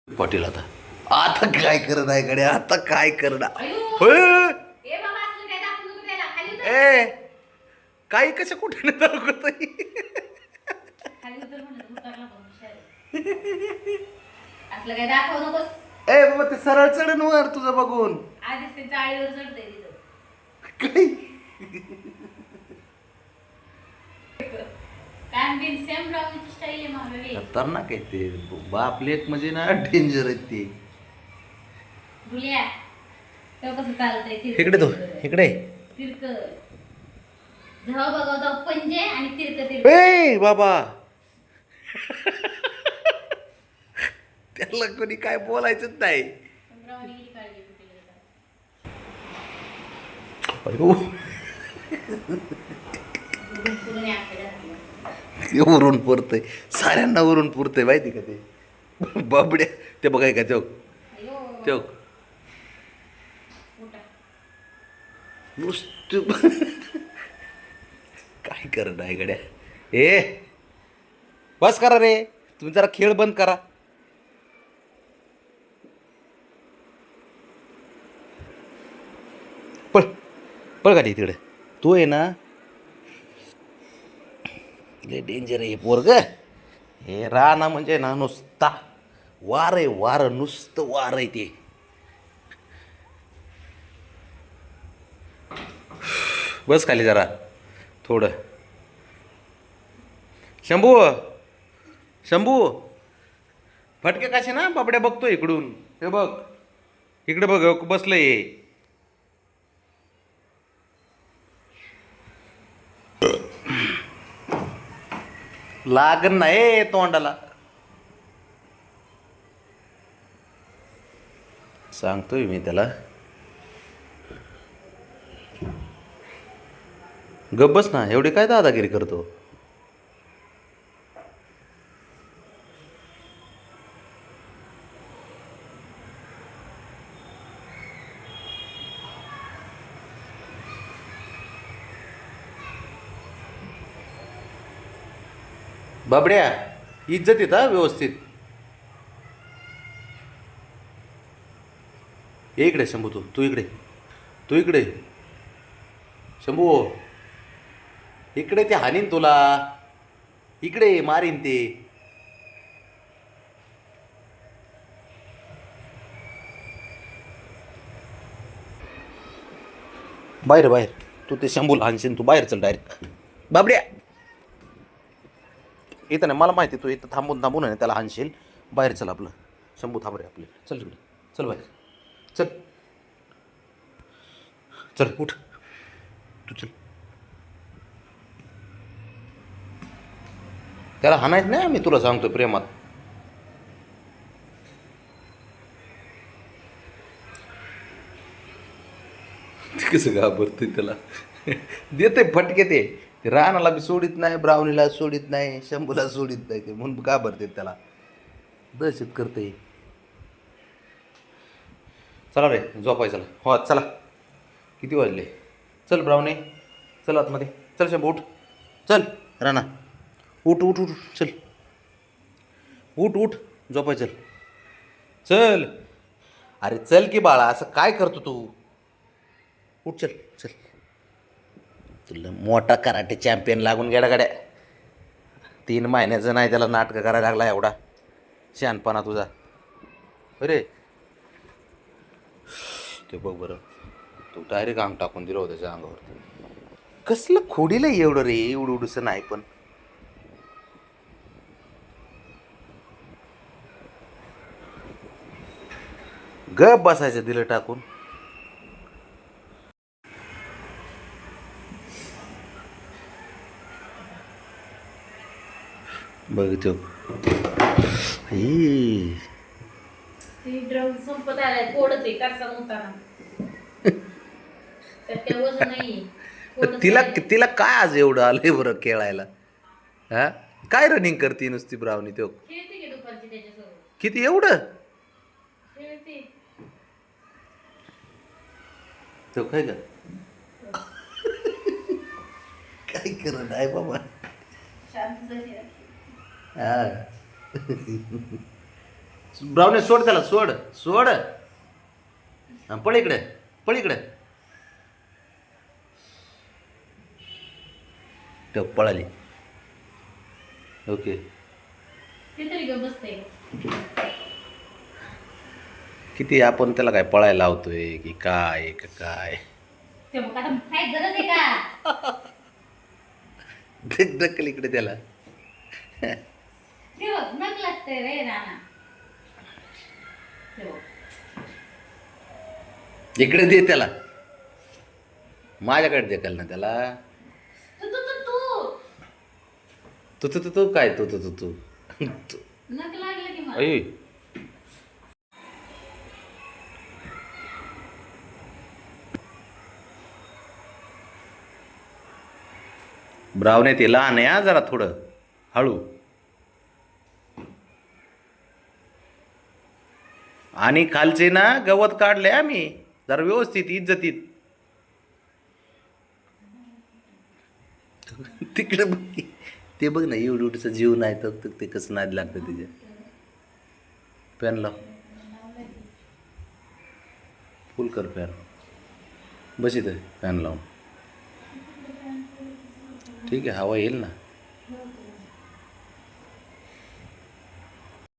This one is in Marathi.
पाटील आता आता काय करत आहे गड्या, आता काय करणार. ए काही कशा कुठे नाही दाखवत आहे. असलं काय दाखवू नकोस. ए बाबा ते सरळ चढण वर तुझं बघून आधीच ते चाळीवर चढतंय तिथं. काय कान बिन सेम ब्राउनची स्टाईल आहे मागं. खतरनाक आहे ते. बाप लेक म्हणजे ना डेंजर आहेत ते. भुल्या तो कसं चालतंय इकडे तो इकडे. तिरक झव बघा पंजे आणि तिरक तिरक. ए बाबा त्याला कोणी काय बोलायचंच नाही. ब्राउनी काळजी कुठे अयो, पुढे आपल्याला ते उरून पुरतंय, साऱ्यांना उरून पुरतंय माहिती का ते. बाबड्या ते बघाय का चौक चौक नुसतं काय करत आहे गड्या. ए बस करा रे, तुम्ही जरा खेळ बंद करा. पळ पळ गाडी तिकडे. तू आहे ना लय डेंजर आहे पोरग. हे राणा म्हणजे ना नुसता वार आहे, वार नुसतं वार आहे ते. बस खाली जरा थोडं. शंभू शंभू फटके कसे ना बाबड्या बघतो इकडून. हे बघ इकडे बघ बसलंय. लागन नाही तोंडाला. सांगतोय मी त्याला गब्बस ना, एवढी काय दादागिरी करतो. बाबड्या इज्जत येत हा व्यवस्थित. ये इकडे शंभू. तू इकडे, तू इकडे शंभू. इकडे ते हानीन तुला, इकडे मारीन ते. बाहेर बाहेर तू ते शंभूला हानशील. तू बाहेर चल डायरेक्ट. बाबड्या इथं नाही, मला माहिती तू इथं थांबून थांबून आहे त्याला हानशील. बाहेर चल आपलं. शंभू थांब रे आपले. चल इकडे चल बाहेर चल. चल उठ तू चल. त्याला हाणायच नाही, मी तुला सांगतो प्रेमात. कसं घाबरतोय त्याला. देते फटके ते. रानाला बी सोडित नाही, ब्राउनीला सोडित नाही, शंभूला सोडित नाही. ते म्हणून घाबरते त्याला, दहशत करते. चला रे झोपाय चला. हो चला, किती वाजले. चल ब्राउनी चल आतमध्ये. चल शंभू उठ. चल राणा उठ उठ उठ चल. उठ उठ झोपाय चल. चल अरे चल की बाळा, असं काय करतो तू. उठ चल चल. तुला मोठा कराटे चॅम्पियन लागून गेला गाड्या. 3 महिन्याचं नाही त्याला नाटकं करायला लागला एवढा शहाणपणा तुझा. अरे ते बघ बरं, तू डायरेक्ट अंग टाकून दिलं होतं त्याच्या अंगावर. कसलं खोडीला एवढं रे, एवढं एवढंसं नाही पण. गप बसायचं दिलं टाकून. बघ तो ड्रग संपत आलाय. थोडंच आहे करसा नव्हता. त्या वजन नाही. तिला तिला काय आज एवढं आलंय बरं खेळायला. हा काय रनिंग करते नुसती ब्राउनी. तो खेळते की दुपारची त्याच्यासोबत. किती एवढं खेळते. तो काय का काय करत आहे बाबा. शांत हा ब्राऊने सोड त्याला सोड सोड हा, पळ इकडे पळ इकडे ठेव पळाली ओके ते तरी ग बसते. किती आपण त्याला काय पळायला लावतोय की काय का काय ते बघ आता काय गरज आहे का? ढकल इकडे त्याला ते बघ नक लागतंय रे राणा. ते बघ इकडे दे त्याला माझ्याकडे ढकल ना त्याला तू तू तू तू तू तू तू तू काय तू तू तू तू तू नक लागलं की मला. अय ब्राऊने ते लहान आहे हा जरा थोडं हळू आणि खालचे ना गवत काढले आम्ही जरा व्यवस्थित इज्जतीत तिकडे बघ की. ते बघ ना एवढं जीव नाही तर ते कसं नाद लागतं त्याच्या पॅन लाव फुल कर पॅन बस इथं फॅन लावून ठीक आहे हवा येईल ना